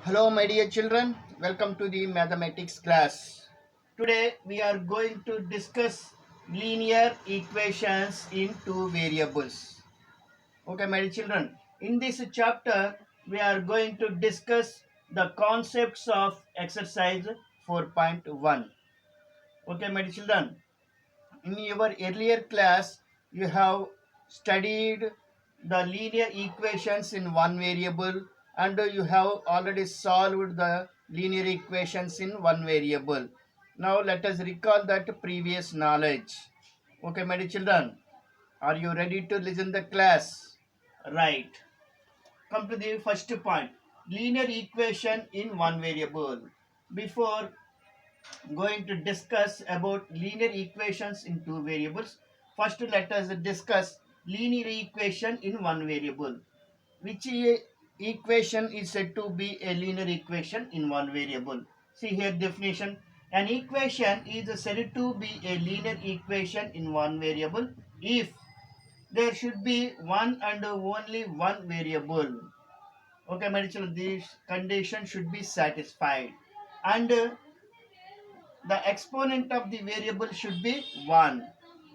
Hello, my dear children. Welcome to the mathematics class. Today we are going to discuss linear equations in two variables. Okay, my dear children. In this chapter, we are going to discuss the concepts of exercise 4.1. Okay, my dear children. In your earlier class, you have studied the linear equations in one variable and you have already solved the linear equations in one variable. Now let us recall that previous knowledge. Okay, my dear children, are you ready to listen the class? Right. Come to the first point. Linear equation in one variable. Before going to discuss about linear equations in two variables. First, let us discuss linear equation in one variable. Which equation is said to be a linear equation in one variable? See here definition. An equation is said to be a linear equation in one variable if there should be one and only one variable. Okay, my children, this condition should be satisfied. And the exponent of the variable should be 1.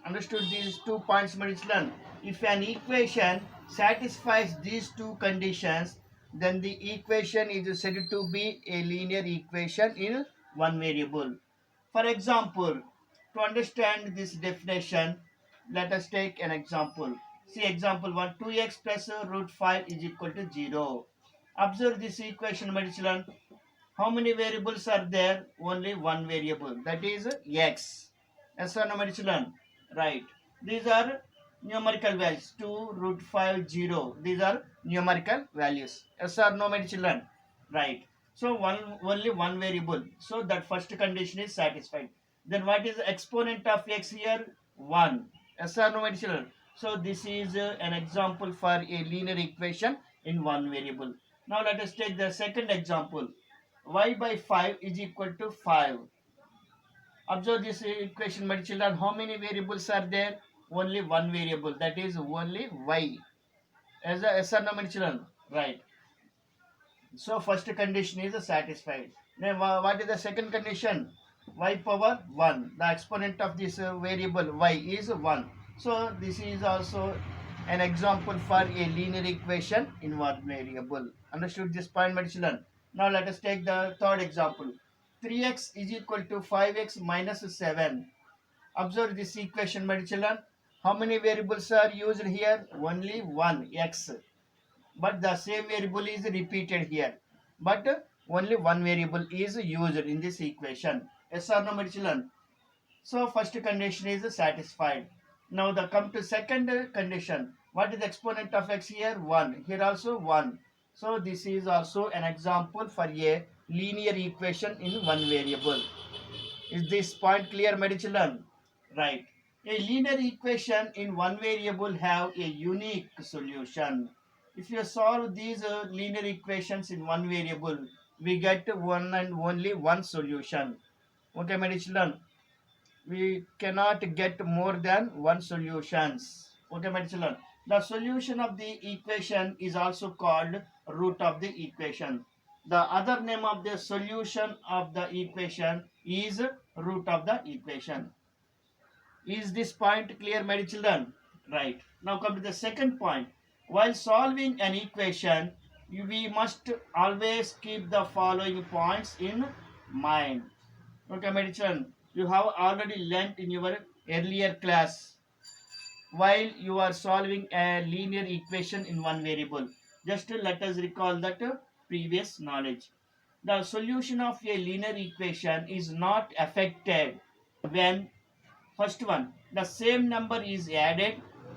Understood these 2 points, my children? If an equation satisfies these two conditions, then the equation is said to be a linear equation in one variable. For example, to understand this definition, let us take an example. See example 1, 2x plus root 5 is equal to 0. Observe this equation, my children. How many variables are there? Only one variable, that is x. Yes or no, my children? Right. These are numerical values. 2, root 5, 0. These are numerical values. Yes or no, my children? Right. So only one variable. So that first condition is satisfied. Then what is the exponent of x here? 1. Yes or no, my children? So this is an example for a linear equation in one variable. Now let us take the second example. Y by 5 is equal to 5. Observe this equation, my children. How many variables are there? Only one variable. That is only y. As a yes or no, my children? Right. So first condition is satisfied. Then what is the second condition? Y power 1. The exponent of this variable y is 1. So this is also an example for a linear equation in one variable. Understood this point, my children? Now let us take the third example. 3x is equal to 5x minus 7. Observe this equation, my children. How many variables are used here? Only one, x, but the same variable is repeated here, but only one variable is used in this equation. Yes or no, my children? So first condition is satisfied. Now the come to second condition. What is the exponent of x here? 1. Here also 1. So this is also an example for a linear equation in one variable. Is this point clear, my children? Right. A linear equation in one variable have a unique solution. If you solve these linear equations in one variable, we get one and only one solution. Okay, my children? We cannot get more than one solutions. Okay, my children? The solution of the equation is also called root of the equation. The other name of the solution of the equation is root of the equation. Is this point clear, my children? Right. Now come to the second point. While solving an equation, we must always keep the following points in mind. Okay, my children, you have already learnt in your earlier class while you are solving a linear equation in one variable. Just let us recall that previous knowledge. The solution of a linear equation is not affected when first one, the same number is added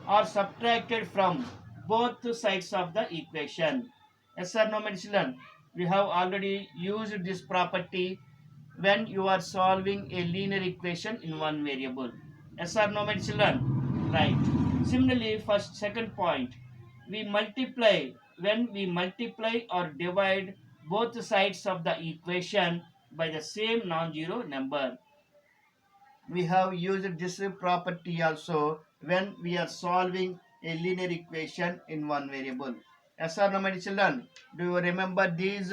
or subtracted from both sides of the equation. Yes or no, my children? We have already used this property when you are solving a linear equation in one variable. Yes or no, my children? Right. Similarly, first, second point, we multiply, when we multiply or divide both sides of the equation by the same non-zero number. We have used this property also when we are solving a linear equation in one variable. Yes or no, my children? Do you remember these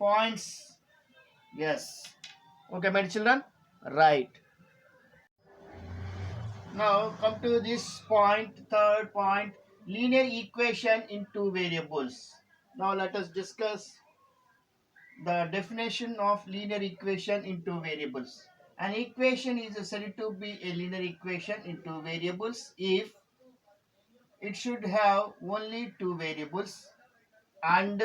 points. Yes. Okay, my children. Right. Now come to this point, third point, linear equation in two variables. Now let us discuss the definition of linear equation in two variables. An equation is said to be a linear equation in two variables if it should have only two variables, and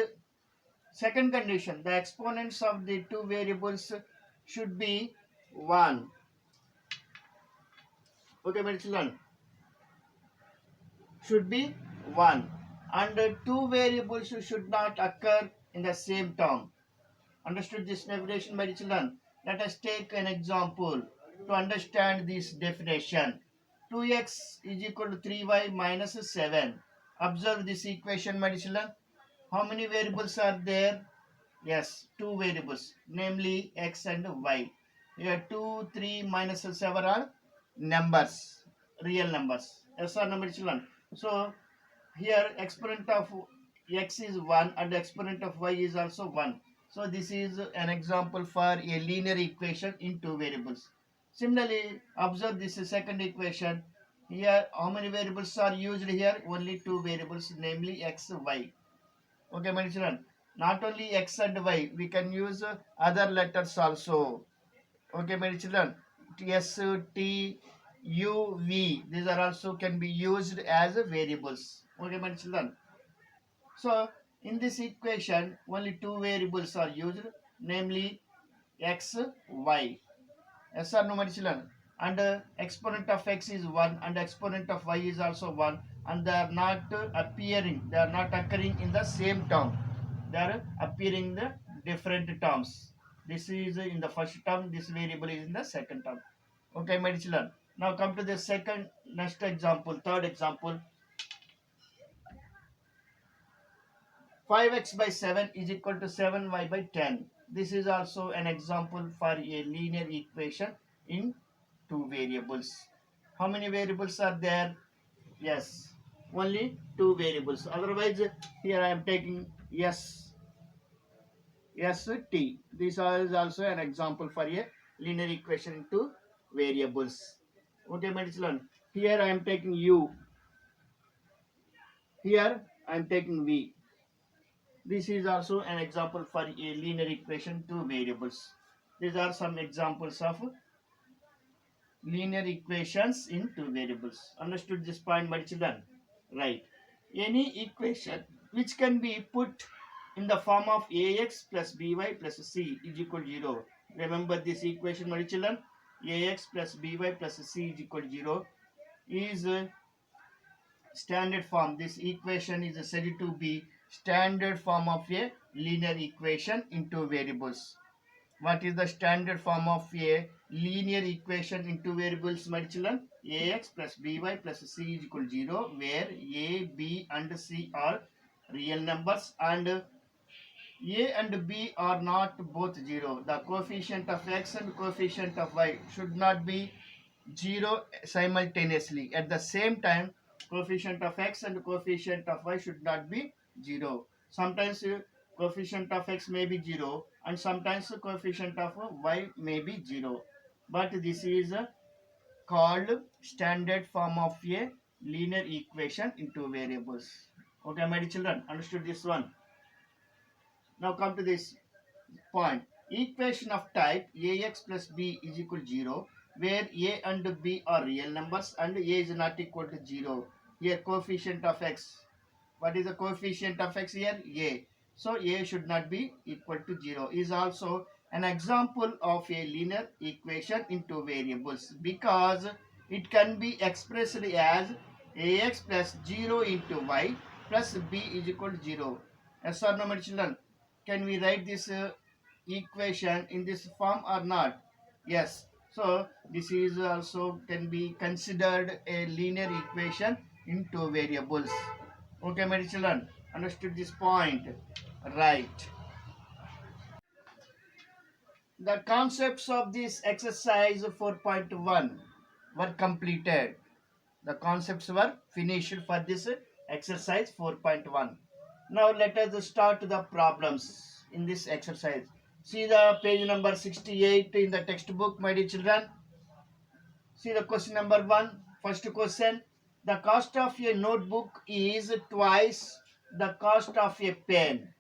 second condition, the exponents of the two variables should be 1. Okay, my children, should be 1. And two variables should not occur in the same term. Understood this definition, my children? Let us take an example to understand this definition. 2x is equal to 3y minus 7. Observe this equation, my children. How many variables are there? Yes, two variables, namely x and y. Here 2, 3, minus 7 are numbers, real numbers. Yes or no, my children? So here exponent of x is 1 and exponent of y is also 1. So this is an example for a linear equation in two variables. Similarly, observe this second equation. Here how many variables are used here? Only two variables, namely x, y. Okay, my children. Not only x and y, we can use other letters also. Okay, my children. S, T, U, V. These are also can be used as variables. Okay, my children. So in this equation, only two variables are used, namely x, y. Yes or no, my children? And exponent of x is 1 and exponent of y is also 1, and they are not appearing, they are not occurring in the same term. They are appearing in the different terms. This is in the first term, this variable is in the second term. Okay, my children. Now come to the second, next example, third example. 5x by 7 is equal to 7y by 10. This is also an example for a linear equation in two variables. How many variables are there? Yes, only two variables. Otherwise, here I am taking s, t. This is also an example for a linear equation in two variables. Okay, my children. Here I am taking u. Here I am taking v. This is also an example for a linear equation, two variables. These are some examples of linear equations in two variables. Understood this point, my children? Right. Any equation which can be put in the form of ax plus by plus c is equal to 0. Remember this equation, my children? Ax plus by plus c is equal to 0 is standard form. This equation is said to be standard form of a linear equation in two variables. What is the standard form of a linear equation in two variables, my children? Ax plus by plus c is equal to 0, where a, b and c are real numbers and a and b are not both 0. The coefficient of x and coefficient of y should not be 0 simultaneously. At the same time, coefficient of x and coefficient of y should not be 0. Sometimes coefficient of x may be 0 and sometimes coefficient of y may be 0. But this is called standard form of a linear equation in two variables. Okay, my dear children, understood this one? Now come to this point. Equation of type ax plus b is equal to 0, where a and b are real numbers and a is not equal to 0. Here coefficient of x. What is the coefficient of x here? A. So a should not be equal to 0. Is also an example of a linear equation in two variables because it can be expressed as ax plus 0 into y plus b is equal to 0. Yes or no, my children? Can we write this equation in this form or not? Yes. So this is also can be considered a linear equation in two variables. Okay, my children, understood this point? Right. The concepts of this exercise 4.1 were completed. The concepts were finished for this exercise 4.1. Now let us start the problems. in this exercise. See the page number 68 in the textbook, my dear children. See the question number 1. First question. The cost of a notebook is twice the cost of a pen.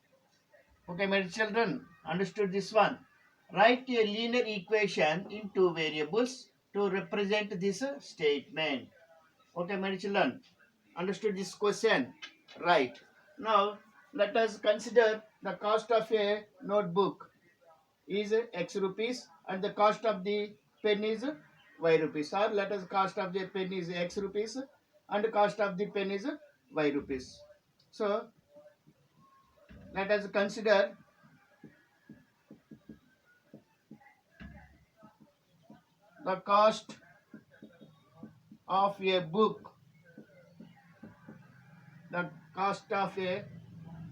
Okay, my dear children, understood this one? Write a linear equation in two variables to represent this statement. Okay, my dear children, understood this question? Right. Now, let us consider the cost of a notebook is X rupees and the cost of the pen is Y rupees. Or let us cost of the pen is X rupees and the cost of the pen is Y rupees. So, let us consider the cost of a book. The cost of a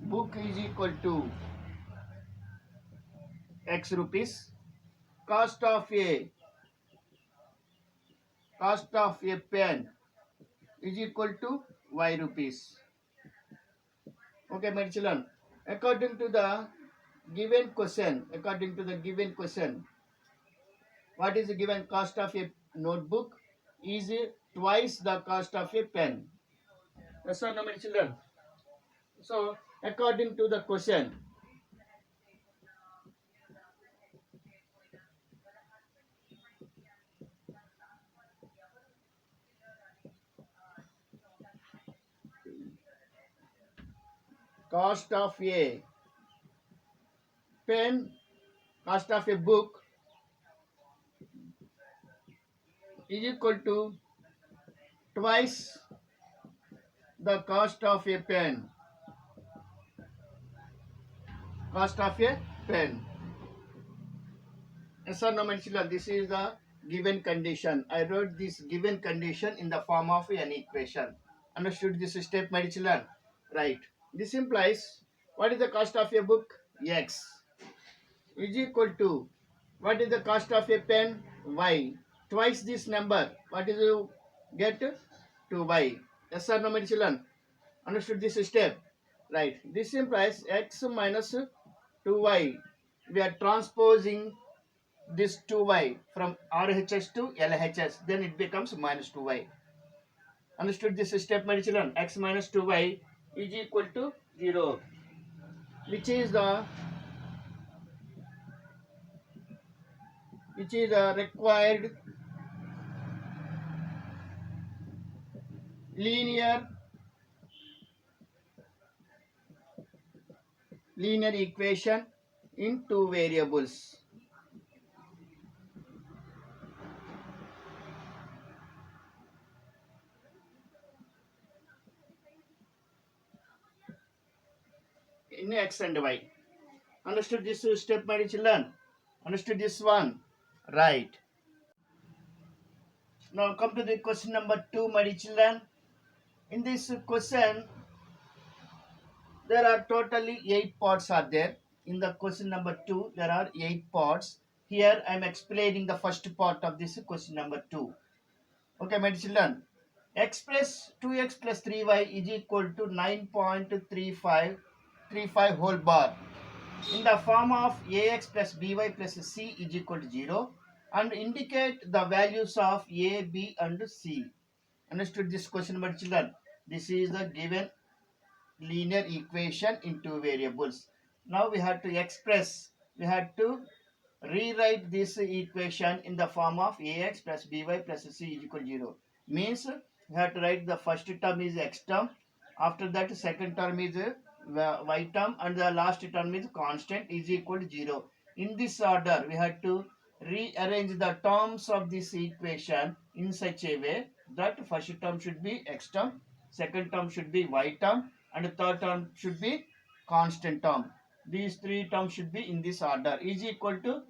book is equal to X rupees. Cost of a pen is equal to Y rupees. Okay, my children. According to the given question, what is the given cost of a notebook is twice the cost of a pen. Yes or no, my children? So, according to the question, cost of a pen, cost of a book is equal to twice the cost of a pen. Cost of a pen. Yes or no, my children? This is the given condition. I wrote this given condition in the form of an equation. Understood this step, my children? Right. This implies what is the cost of a book? X is equal to what is the cost of a pen? Y. Twice this number. What is you get? 2y. Yes or no, my children? Understood this step? Right. This implies x minus 2y. We are transposing this 2y from RHS to LHS. Then it becomes minus 2y. Understood this step, my children? X minus 2y is equal to 0. Which is the required linear equation in two variables. In X and Y. Understood this step, my children? Understood this one? Right. Now come to the question number 2, my children. In this question, there are totally 8 parts are there. In the question number 2, there are 8 parts. Here I am explaining the first part of this question number 2. Okay, my children. X plus 2x plus 3y is equal to 9.35 whole bar. In the form of ax plus by plus c is equal to 0 and indicate the values of a, b and c. Understood this question, my children? This is the given linear equation in two variables. Now we have to rewrite this equation in the form of ax plus by plus c is equal to 0. Means we have to write the first term is x term, after that second term is y term, and the last term is constant is equal to 0. In this order we have to rearrange the terms of this equation in such a way that first term should be x term, second term should be y term, and the third term should be constant term. These three terms should be in this order is equal to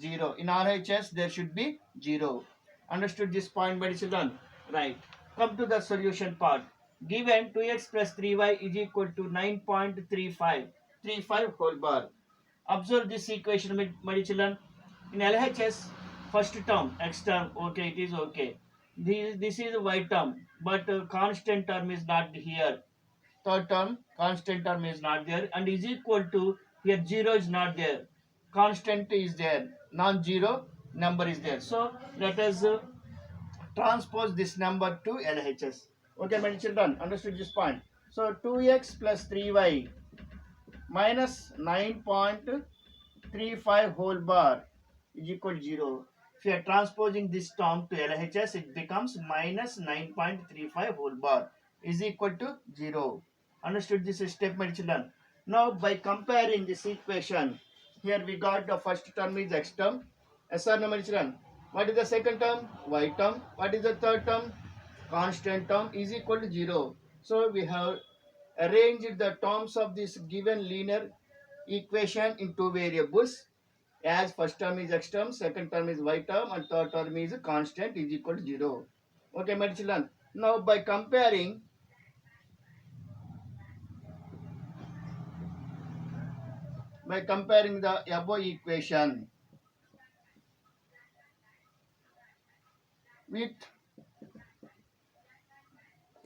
0. In RHS there should be 0. Understood this point, my children? Right. Come to the solution part. Given 2x plus 3y is equal to 9.35 whole bar. Observe this equation, my children. In LHS, first term, x term, okay, it is okay. This is y term, but constant term is not here. Third term, constant term is not there and is equal to Here 0 is not there. Constant is there. Non-zero number is there. So let us transpose this number to LHS. Okay, my children, understood this point. So 2x plus 3y minus 9.35 whole bar is equal to 0. If you are transposing this term to LHS, it becomes minus 9.35 whole bar is equal to 0. Understood this step, my children? Now, by comparing this equation, here we got the first term is x term. Yes or no, my children? What is the second term? Y term. What is the third term? Constant term is equal to 0. So, we have arranged the terms of this given linear equation in two variables, as first term is x term, second term is y term, and third term is constant is equal to 0. Okay, my children. Now by comparing the above equation with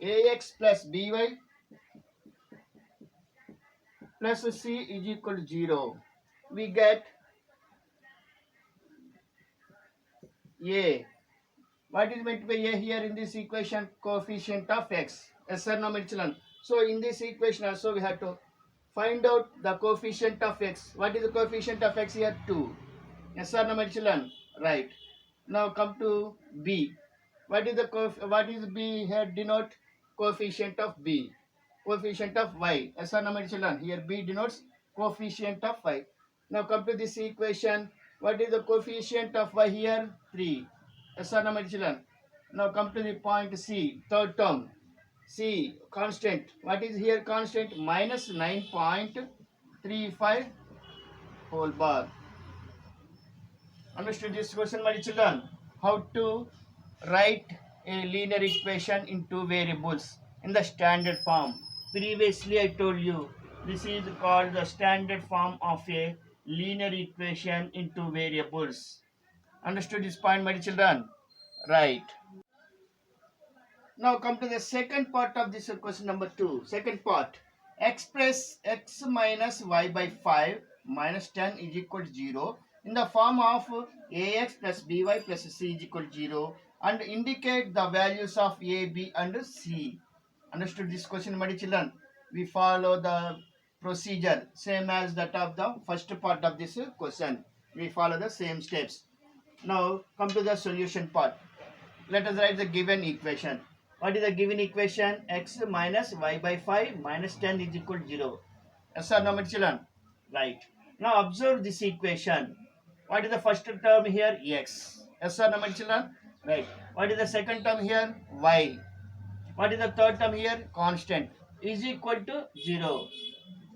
ax plus by plus c is equal to 0, we get a. What is meant by a here in this equation? Coefficient of x. Yes or no, my children? So in this equation also we have to find out the coefficient of x. What is the coefficient of x here? 2. Yes or no, my children? Right. Now come to b. What is b here denote? Coefficient of b. Coefficient of y. Yes or no, my children? Here b denotes coefficient of y. Now come to this equation. What is the coefficient of y here? 3. Yes or no, my children? Now come to the point c. Third term. C constant. What is here constant? Minus 9.35 whole bar. Understood this question, my children? How to write a linear equation in two variables in the standard form. Previously I told you this is called the standard form of a linear equation in two variables. Understood this point, my children? Right. Now come to the second part of this question number 2. Second part. Express x minus y by 5 minus 10 is equal to 0 in the form of ax plus by plus c is equal to 0 and indicate the values of a, b and c. Understood this question, my children? We follow the procedure same as that of the first part of this question. We follow the same steps. Now come to the solution part. Let us write the given equation. What is the given equation? X minus y by 5 minus 10 is equal to 0. Yes or no, my children? Right. Now observe this equation. What is the first term here? X. Yes or no, my children? Right. What is the second term here? Y. What is the third term here? Constant. Is equal to 0.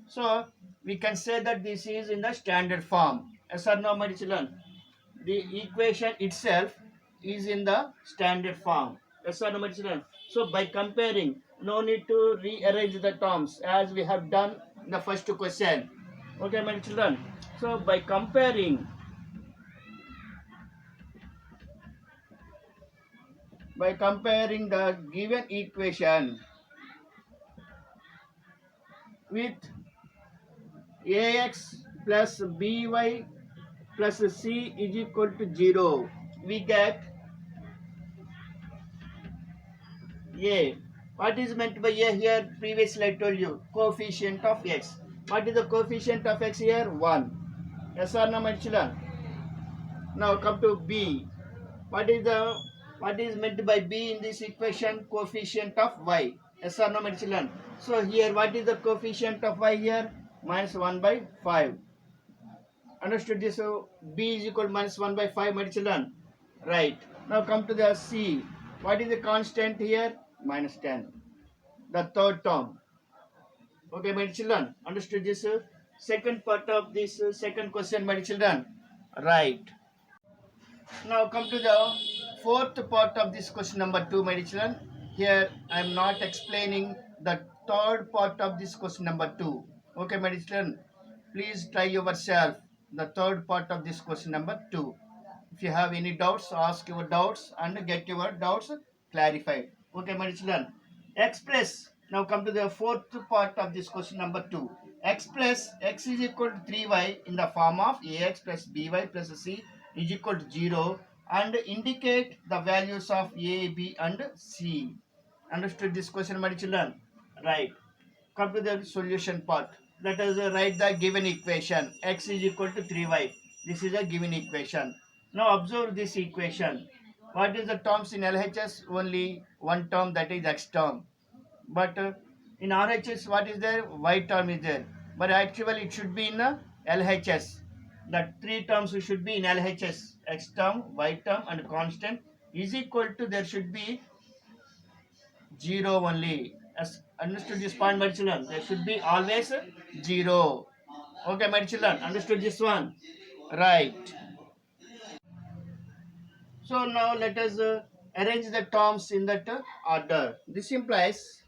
So we can say that this is in the standard form. Yes or no, my children? The equation itself is in the standard form. Yes or no, my children? So by comparing, no need to rearrange the terms as we have done in the first question. Okay, my children? So by comparing the given equation with ax plus by plus c is equal to 0, we get a. What is meant by a here? Previously I told you coefficient of x. What is the coefficient of x here? 1. Yes or no, my children? Now come to b. What is meant by b in this equation? Coefficient of y. Yes or no, my children? So here what is the coefficient of y here? Minus 1 by 5. Understood this? So b is equal to minus 1 by 5, my children. Right. Now come to the c. What is the constant here? Minus 10. The third term. Okay, my children. Understood this? Second part of this second question, my children. Right. Now come to the fourth part of this question number 2, my children. Here I am not explaining the third part of this question number 2. Okay, my children. Please try yourself the third part of this question number 2. If you have any doubts, ask your doubts and get your doubts clarified. Okay, my children. Express. Now come to the fourth part of this question number 2. Express x is equal to 3y in the form of ax plus by plus c is equal to 0 and indicate the values of a, b and c. Understood this question, my children? Right. Come to the solution part. Let us write the given equation. X is equal to 3y. This is a given equation. Now observe this equation. What is the terms in LHS? Only one term, that is x term. But in RHS, what is there? Y term is there. But actually it should be in LHS. The three terms should be in LHS. X term, Y term and constant is equal to, there should be 0 only. As understood this point, my children? There should be always 0. Okay, my children, understood this one? Right. So now let us arrange the terms in that order. This implies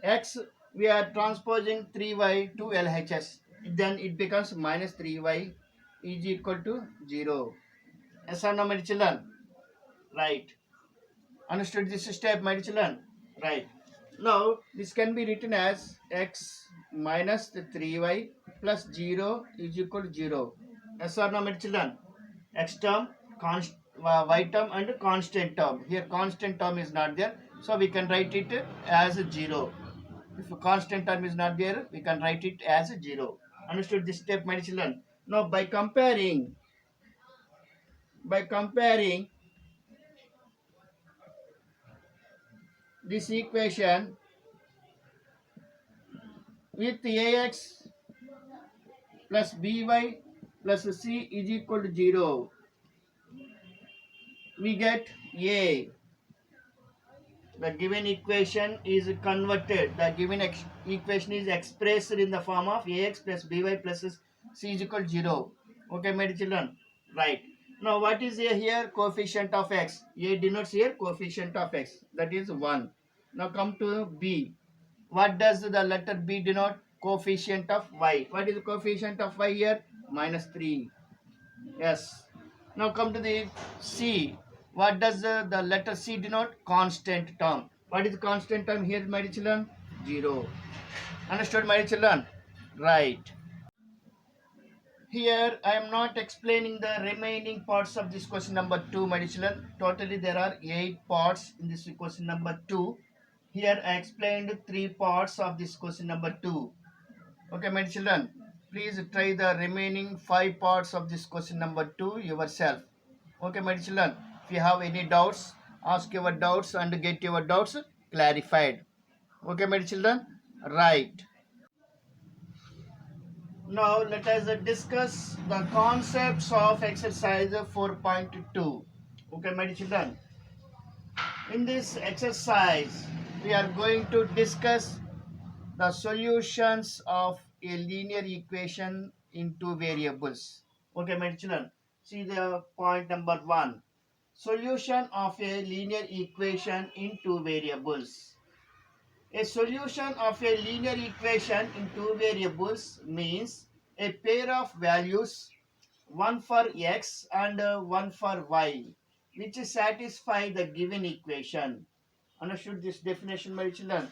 x, we are transposing 3y to LHS. Then it becomes minus 3y is equal to 0. Yes or no, my children? Right. Understood this step, my children? Right. Now this can be written as x minus the 3y plus 0 is equal to 0. Yes or no, my children? X term, y term and constant term. Here constant term is not there. So we can write it as 0. If a constant term is not there, we can write it as 0. Understood this step, my children? Now by comparing this equation with ax plus by plus c is equal to 0, we get a. The given equation is converted. The given equation is expressed in the form of ax plus by plus c is equal to 0. Okay, my children? Right. Now, what is a here? Coefficient of x. A denotes here coefficient of x. That is 1. Now, come to b. What does the letter b denote? Coefficient of y. What is the coefficient of y here? Minus 3. Yes. Now come to the C. What does the letter C denote? Constant term. What is constant term here, my children? 0. Understood, my children? Right. Here I am not explaining the remaining parts of this question number 2, my children. Totally there are 8 parts in this question number 2. Here I explained 3 parts of this question number 2. Okay, my children, please try the remaining 5 parts of this question number 2 yourself. Okay, my children, if you have any doubts, ask your doubts and get your doubts clarified. Okay, my children? Right. Now, let us discuss the concepts of exercise 4.2. Okay, my children? In this exercise, we are going to discuss the solutions of a linear equation in two variables. Okay, my children, see the point number 1. Solution of a linear equation in two variables. A solution of a linear equation in two variables means a pair of values, one for x and one for y, which satisfy the given equation. Understood this definition, my children?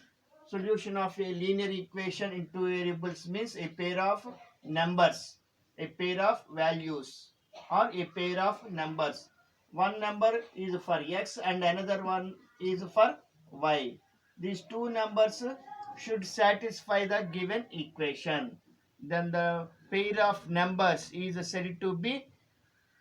Solution of a linear equation in two variables means a pair of numbers, a pair of values, or a pair of numbers. One number is for x and another one is for y. These two numbers should satisfy the given equation. Then the pair of numbers is said to be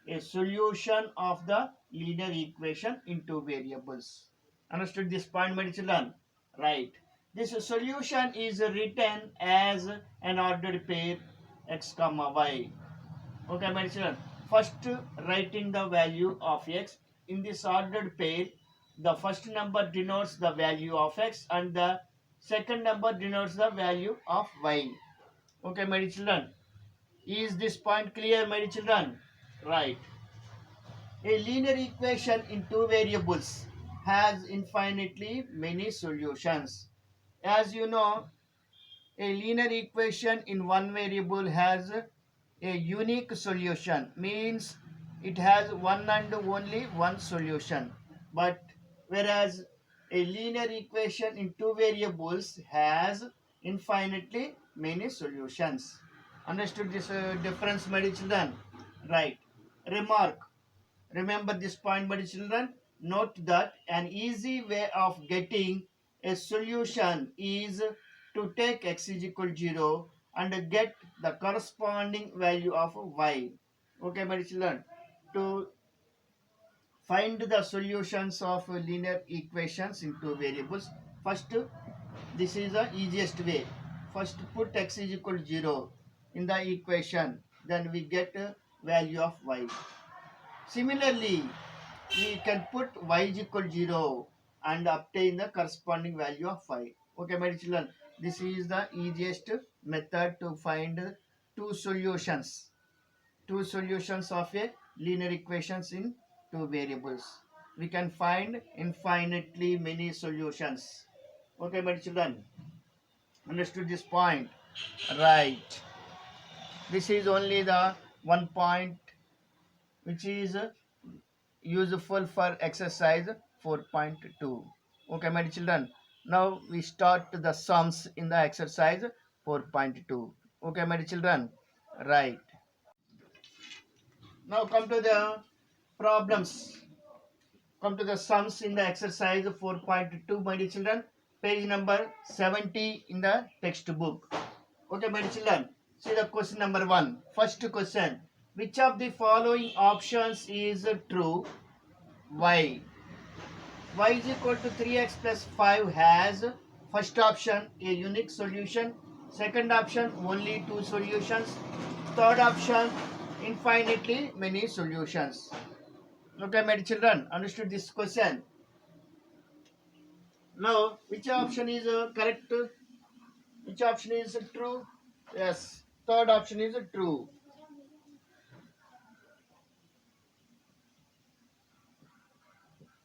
a solution of the linear equation in two variables. Understood this point, my children? Right. This solution is written as an ordered pair x comma y. Okay, my children. First, writing the value of x in this ordered pair. The first number denotes the value of x and the second number denotes the value of y. Okay, my children. Is this point clear, my children? Right. A linear equation in two variables has infinitely many solutions. As you know, a linear equation in one variable has a unique solution, means it has one and only one solution. But whereas a linear equation in two variables has infinitely many solutions. Understood this difference, my dear children? Right. Remark. Remember this point, my dear children. Note that an easy way of getting a solution is to take x is equal to 0 and get the corresponding value of y. Okay, my dear children. To find the solutions of linear equations into variables, first this is the easiest way. First put x is equal to 0 in the equation, then we get a value of y. Similarly, we can put y is equal to 0 and obtain the corresponding value of y. Okay, my children, this is the easiest method to find two solutions. Two solutions of a linear equations in two variables. We can find infinitely many solutions. Okay, my children, understood this point? Right. This is only the one point which is useful for exercise 4.2. Okay, my children. Now we start the sums in the exercise 4.2. Okay, my children. Right. Now come to the problems. Come to the sums in the exercise 4.2, my dear children. Page number 70 in the textbook. Okay, my dear children. See the question number 1. First question. Which of the following options is true? Why? Y is equal to 3x plus 5 has first option a unique solution, second option only two solutions, third option infinitely many solutions. Okay, my children, understood this question? Now, which option is correct? Which option is true? Yes, third option is true.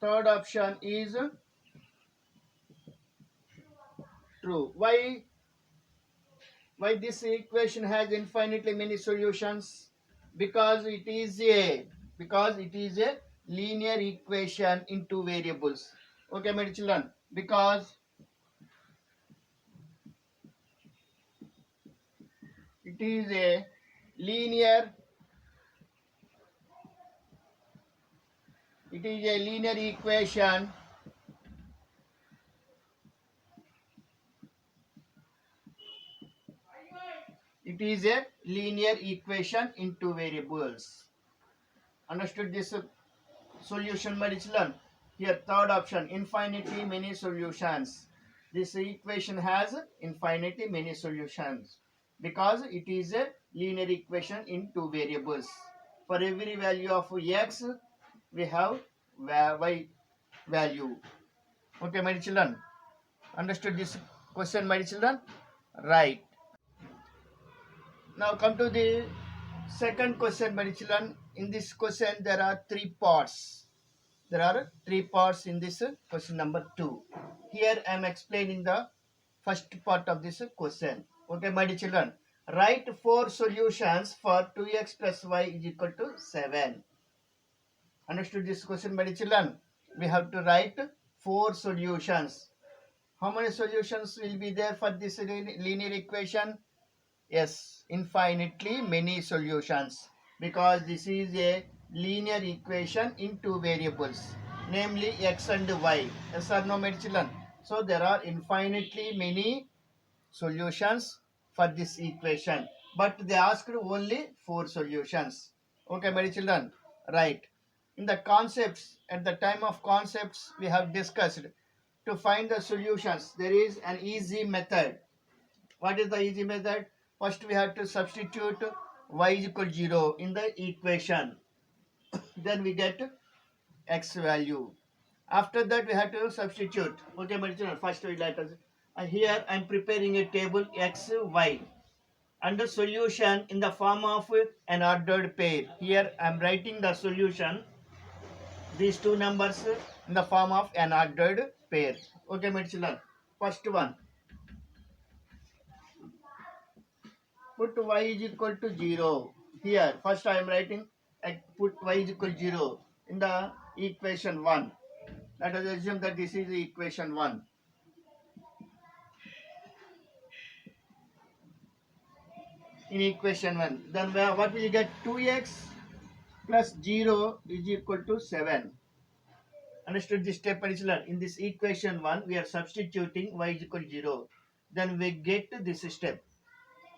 Third option is true. Why this equation has infinitely many solutions? Because it is a linear equation in two variables. Okay, my children, because it is a linear equation in two variables. Understood this solution, my children? Here, third option, infinitely many solutions. This equation has infinitely many solutions because it is a linear equation in two variables. For every value of x, we have y value. Okay, my children? Understood this question, my children? Right. Now come to the second question, my children. In this question, there are three parts. There are three parts in this question number 2. Here I am explaining the first part of this question. Okay, my dear children. Write 4 solutions for 2x plus y is equal to 7. Understood this question, my dear children? We have to write 4 solutions. How many solutions will be there for this linear equation? Yes, infinitely many solutions because this is a linear equation in two variables, namely x and y. Yes or no, my children? So there are infinitely many solutions for this equation, but they asked only 4 solutions. Okay, my children? Right. In the concepts, at the time of concepts, we have discussed to find the solutions. There is an easy method. What is the easy method? First we have to substitute y is equal to 0 in the equation. Then we get x value. After that we have to substitute. Okay, my children, first we let us. Here I am preparing a table x, y. And the solution in the form of an ordered pair. Here I am writing the solution, these two numbers in the form of an ordered pair. Okay, my children. First one. Put y is equal to 0. Here, first I am writing, I put y is equal to 0 in the equation 1. Let us assume that this is equation 1. in equation 1. Then what will you get? 2x plus 0 is equal to 7. Understood this step, Manichalan? In this equation 1, we are substituting y is equal to 0. Then we get to this step.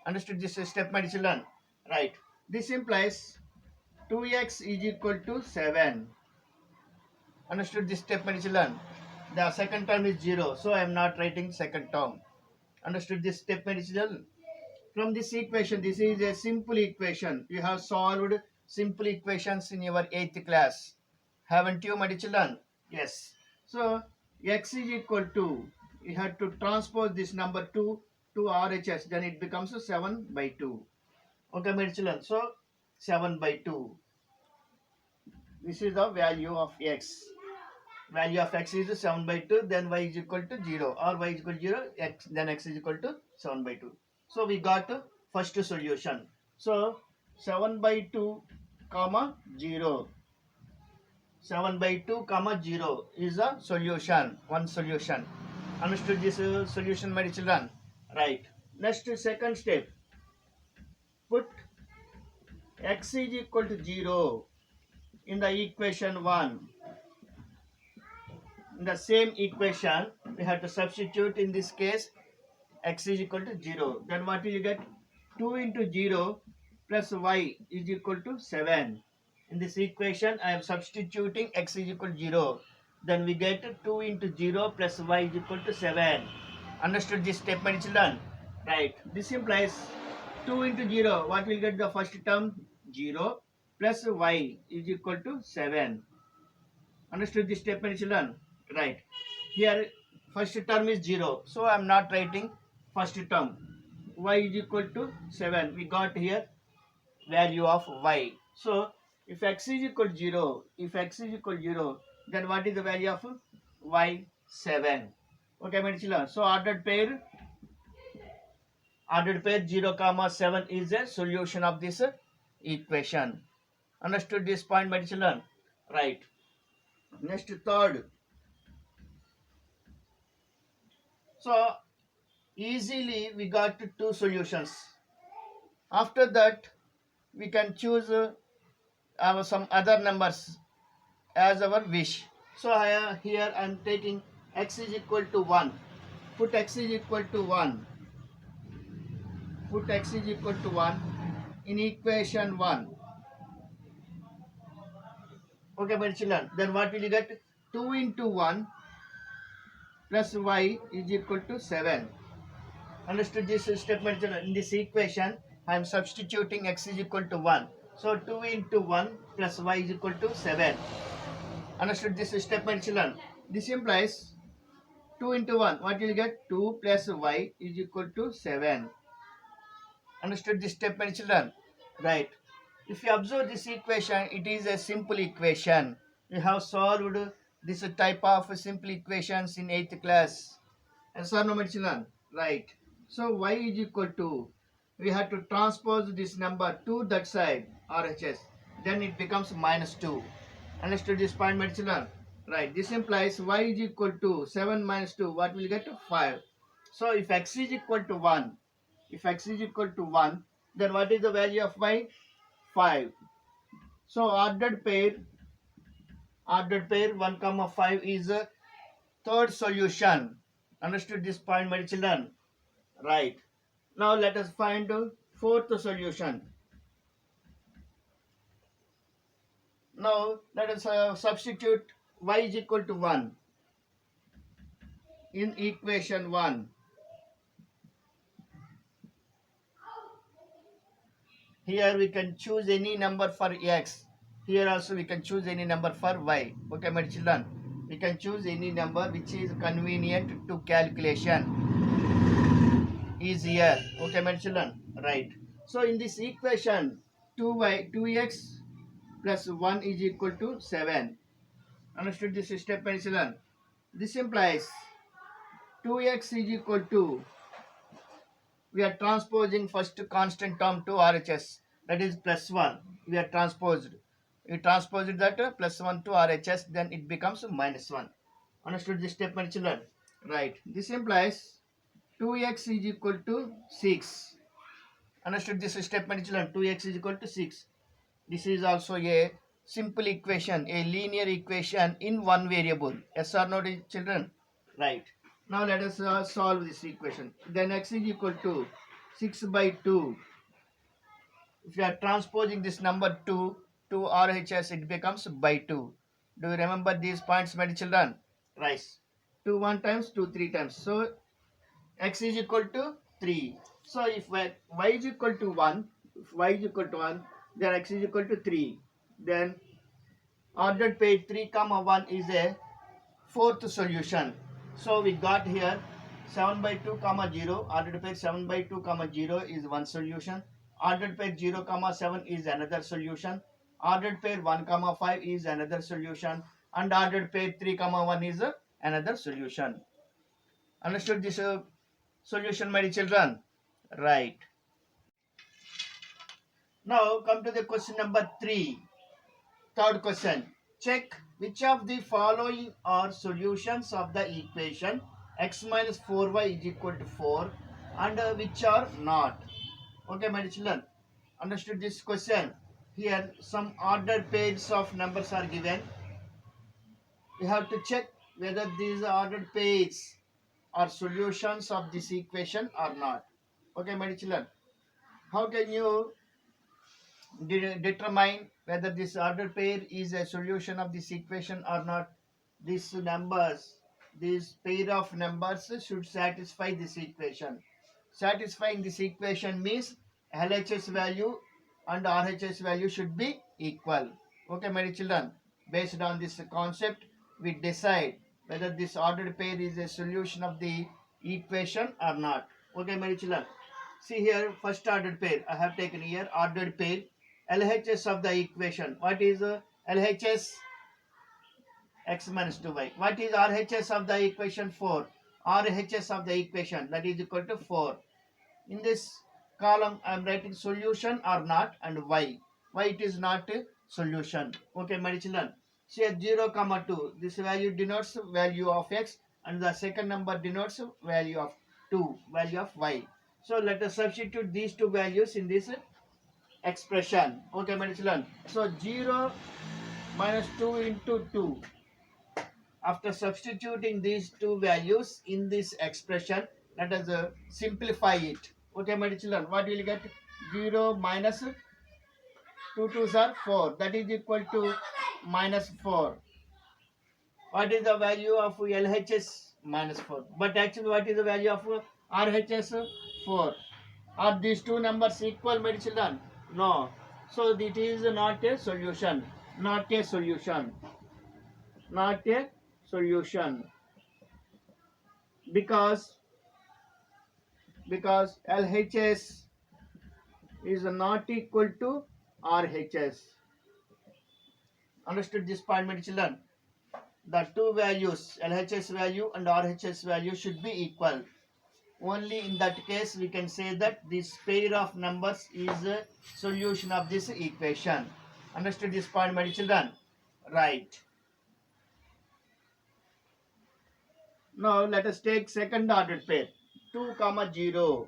Understood this step, Manichalan? Right. This implies 2x is equal to 7. Understood this step, Manichalan? The second term is 0. So I am not writing second term. Understood this step, Manichalan? From this equation, this is a simple equation. You have solved simple equations in your 8th class. Haven't you, Madichilan? Yes. So, x is equal to, you have to transpose this number 2 to RHS, then it becomes 7 by 2. Okay, Madichilan. So, 7 by 2. This is the value of x. Value of x is 7 by 2, then y is equal to 0, or y is equal to 0, then x is equal to 7 by 2. So we got first solution. So 7 by 2 comma 0. 7 by 2 comma 0 is a solution, one solution. Understood this solution, my children? Right. Next, second step. Put x is equal to 0 in the equation 1. In the same equation, we have to substitute in this case x is equal to 0. Then what will you get? 2 into 0 plus y is equal to 7. In this equation, I am substituting x is equal to 0. Then we get 2 into 0 plus y is equal to 7. Understood this step, my children? Right. This implies 2 into 0. What will get the first term? 0 plus y is equal to 7. Understood this step, my children? Right. Here, first term is 0. So, I am not writing first term. Y is equal to 7. We got here value of y. So, if x is equal to 0, then what is the value of y? 7. Okay, my children. So, ordered pair 0 comma 7 is a solution of this equation. Understood this point, my children? Right. Next, third. So, easily we got two solutions. After that, we can choose some other numbers as our wish. So here I am taking x is equal to 1. Put x is equal to 1. Put x is equal to 1 in equation 1. Okay, my children. Then what will you get? 2 into 1 plus y is equal to 7. Understood this statement? In this equation, I am substituting x is equal to 1. So 2 into 1 plus y is equal to 7. Understood this statement, children? This implies 2 into 1. What will you get? 2 plus y is equal to 7. Understood this statement, children? Right. If you observe this equation, it is a simple equation. We have solved this type of simple equations in 8th class. Yes or no, my children? Right. So y is equal to, we have to transpose this number to that side, RHS. Then it becomes minus 2. Understood this point, my children? Right. This implies y is equal to 7 minus 2. What will you get? 5. So if x is equal to 1, then what is the value of y? 5. So ordered pair 1 comma 5 is a third solution. Understood this point, my children? Right. Now let us find the fourth solution. Now let us substitute y is equal to 1 in equation 1. Here we can choose any number for x. Here also we can choose any number for y. Okay, my children? We can choose any number which is convenient to calculation. Easier. Okay, my children? Right. So in this equation, 2x plus 1 is equal to 7. Understood this step, my children? This implies 2x is equal to, we are transposing first constant term to RHS, that is plus 1. We are transposed. We transposed that plus 1 to RHS, then it becomes minus 1. Understood this step, my children? Right. This implies 2x is equal to 6. Understood this step, my children? 2x is equal to 6. This is also a simple equation, a linear equation in one variable. Yes or no, children? Right. Now let us solve this equation. Then x is equal to 6 by 2. If you are transposing this number to RHS, it becomes by 2. Do you remember these points, my children? Right. 2 1 times, 2 3 times. So x is equal to 3. So if y is equal to 1, if y is equal to 1, then x is equal to 3. Then ordered pair 3 comma 1 is a fourth solution. So we got here 7 by 2 comma 0. Ordered pair 7 by 2 comma 0 is one solution. Ordered pair 0 comma 7 is another solution. Ordered pair 1 comma 5 is another solution. And ordered pair 3 comma 1 is another solution. Understood this solution, my children? Right. Now come to the question number 3. Third question. Check which of the following are solutions of the equation x minus 4y is equal to 4 and which are not. Okay, my children. Understood this question? Here some ordered pairs of numbers are given. We have to check whether these ordered pairs are solutions of this equation or not. Okay, my children. How can you determine whether this ordered pair is a solution of this equation or not? These numbers, this pair of numbers should satisfy this equation. Satisfying this equation means LHS value and RHS value should be equal. Okay, my children. Based on this concept, we decide whether this ordered pair is a solution of the equation or not. Okay, my children. See here, first ordered pair. I have taken here ordered pair. LHS of the equation. What is LHS? X minus 2y. What is RHS of the equation? 4. RHS of the equation, that is equal to 4. In this column I am writing solution or not and y. Why it is not a solution? Okay, my children. See at 0 comma 2. This value denotes value of x and the second number denotes value of 2, value of y. So let us substitute these two values in this expression. Okay, my children. So 0 minus 2 into 2. After substituting these two values in this expression, let us simplify it. Okay, my children, what will you get? 0 minus 2 twos are 4. That is equal to minus 4. What is the value of LHS? Minus 4. But actually, what is the value of RHS? 4. Are these two numbers equal, my children? No. So it is not a solution. Not a solution. Not a solution. Because LHS is not equal to RHS. Understood this point, my children? The two values, LHS value and RHS value, should be equal. Only in that case we can say that this pair of numbers is a solution of this equation. Understood this point, my children? Right. Now let us take second ordered pair. 2 comma 0.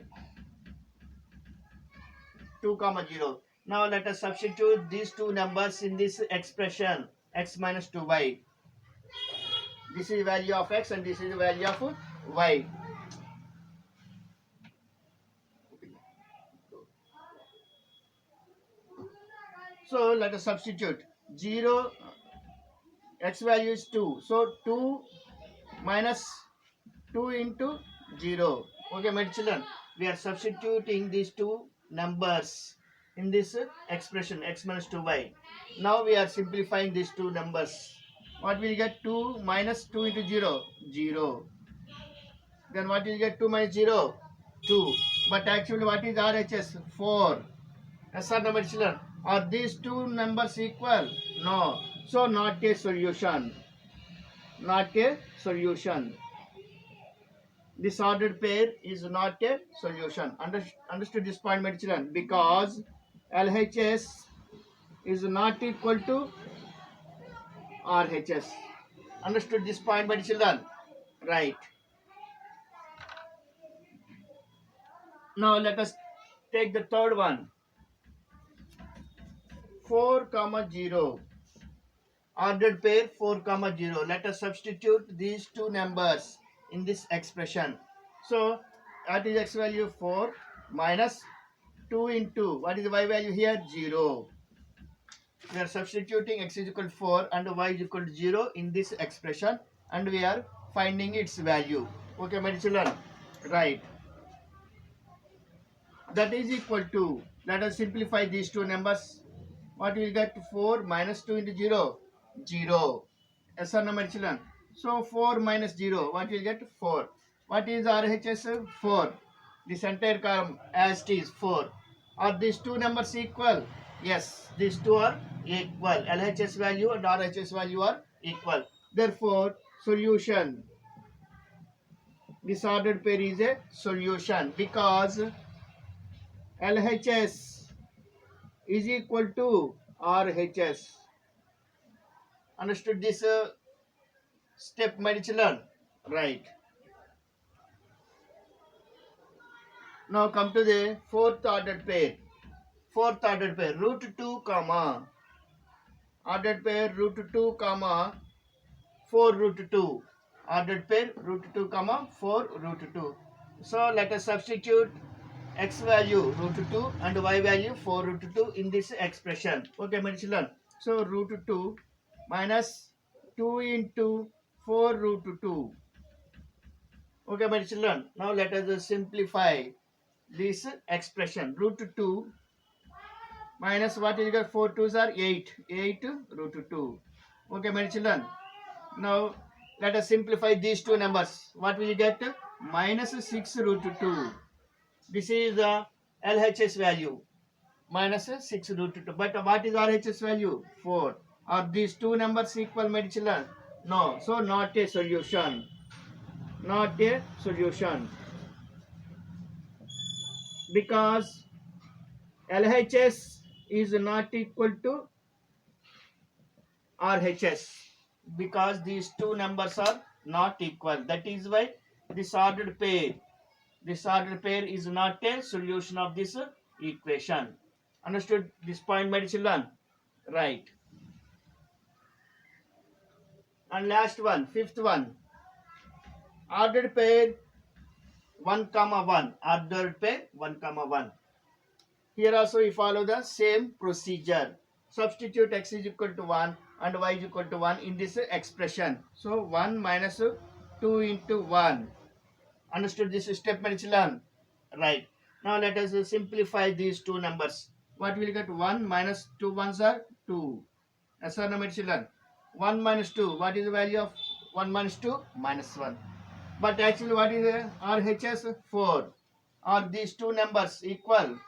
2 comma 0. Now let us substitute these two numbers in this expression x minus 2y. This is value of x and this is value of y. So let us substitute 0, x value is 2. So 2 minus 2 into 0. Okay, my children, we are substituting these two numbers in this expression x minus 2y. Now we are simplifying these two numbers. What will you get? 2 minus 2 into 0? 0. Then what will you get? 2 minus 0? 2. But actually what is RHS? 4. Yes or no, my children? Are these two numbers equal? No. So not a solution. Not a solution. This ordered pair is not a solution. Understood this point, my children? Because LHS is not equal to RHS. Understood this point, my children? Right. Now let us Take the third one. 4 comma 0. Ordered pair 4 comma 0. Let us substitute these two numbers in this expression. So what is x value? 4 minus 2 into what is the y value here? 0. We are substituting x is equal to 4 and y is equal to 0 in this expression, and we are finding its value. Okay, my children, right? That is equal to, let us simplify these two numbers. What will get? 4 minus 2 into 0? 0. Yes or no, my children? So 4 minus 0, what will get? 4. What is RHS? 4. This entire column as it is 4. Are these two numbers equal? Yes, these two are equal. LHS value and RHS value are equal. Therefore, solution. This ordered pair is a solution because LHS is equal to RHS. Understood this step, my children? Right. Now come to the fourth ordered pair. Fourth ordered pair, root 2 comma ordered pair root 2 comma 4 root 2. Ordered pair root 2 comma 4 root 2. So let us substitute x value root 2 and y value 4 root 2 in this expression. Okay, my children. So root 2 minus 2 into 4 root 2. Okay, my children. Now let us simplify this expression. Root 2 minus what is got 4 2s are 8. 8 root 2. Okay, my children. Now let us simplify these two numbers. What will you get? Minus 6 root 2. This is the LHS value. Minus 6 root 2. But what is RHS value? 4. Are these two numbers equal, my children? No. So not a solution. Not a solution. Because LHS is not equal to RHS. Because these two numbers are not equal. That is why this ordered pair is not a solution of this equation. Understood this point, my children? Right. And last one, fifth one. Ordered pair 1 comma 1. Ordered pair 1 comma 1. Here also we follow the same procedure. Substitute x is equal to 1 and y is equal to 1 in this expression. So 1 minus 2 into 1. Understood this step, my children? Right. Now let us simplify these two numbers. What will get? 1 minus 2 ones are 2. Yes or no, my children? 1 minus 2. What is the value of 1 minus 2? Minus 1. But actually what is RHS? 4. Are these two numbers equal?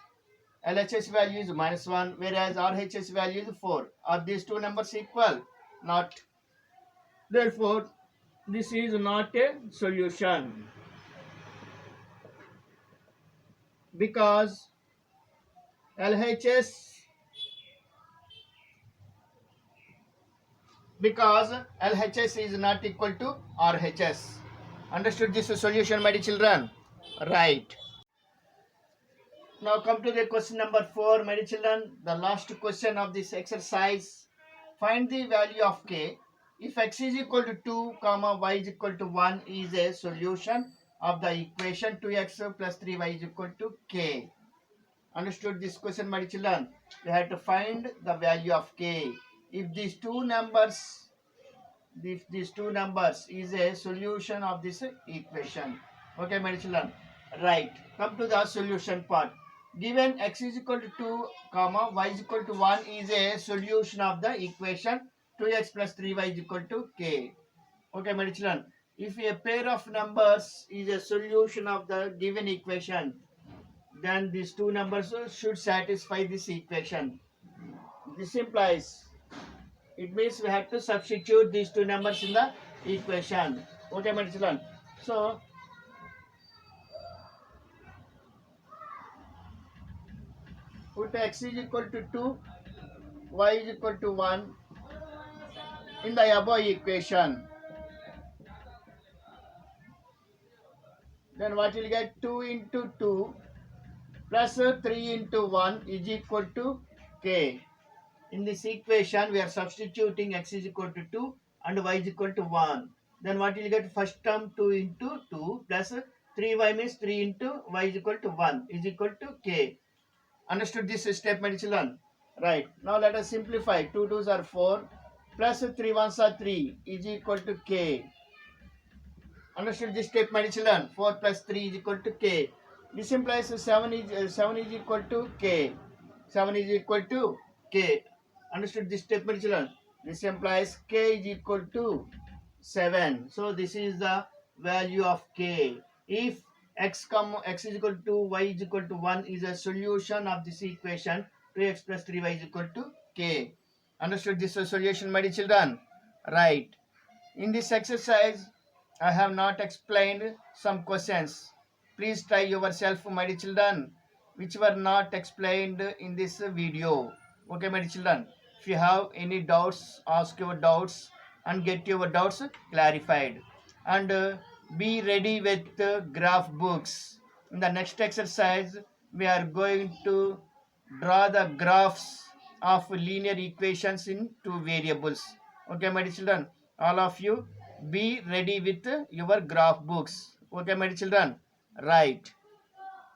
LHS value is minus 1, whereas RHS value is 4. Are these two numbers equal? Not. Therefore, this is not a solution. Because LHS is not equal to RHS. Understood this solution, my dear children? Right. Now come to the question number 4, my dear children. The last question of this exercise. Find the value of k if x is equal to 2, comma y is equal to 1 is a solution of the equation 2x plus 3y is equal to k. Understood this question, my children? We have to find the value of k. If these two numbers is a solution of this equation. Okay, my children? Right. Come to the solution part. Given x is equal to 2, comma y is equal to 1 is a solution of the equation 2x plus 3y is equal to k. Okay, my children? If a pair of numbers is a solution of the given equation, then these two numbers should satisfy this equation. This implies, it means we have to substitute these two numbers in the equation. Okay, my children? So, put x is equal to 2, y is equal to 1 in the above equation. Then what will get? 2 into 2 plus 3 into 1 is equal to k. In this equation, we are substituting x is equal to 2 and y is equal to 1. Then what will get? First term 2 into 2 plus 3y means 3 into y is equal to 1 is equal to k. Understood this step, my children? Right. Now let us simplify. 2 2s are 4 plus 3 1s are 3 is equal to k. Understood this step, my children? 4 plus 3 is equal to k. This implies 7 is equal to k. 7 is equal to k. Understood this step, my children? This implies k is equal to 7. So this is the value of k. If x is equal to y is equal to 1 is a solution of this equation, 2x plus 3y is equal to k. Understood this solution, my children? Right. In this exercise, I have not explained some questions. Please try yourself, my dear children, which were not explained in this video. Okay, my dear children. If you have any doubts, ask your doubts and get your doubts clarified. And be ready with graph books. In the next exercise, we are going to draw the graphs of linear equations in two variables. Okay, my dear children, all of you be ready with your graph books. Okay, my dear children, right.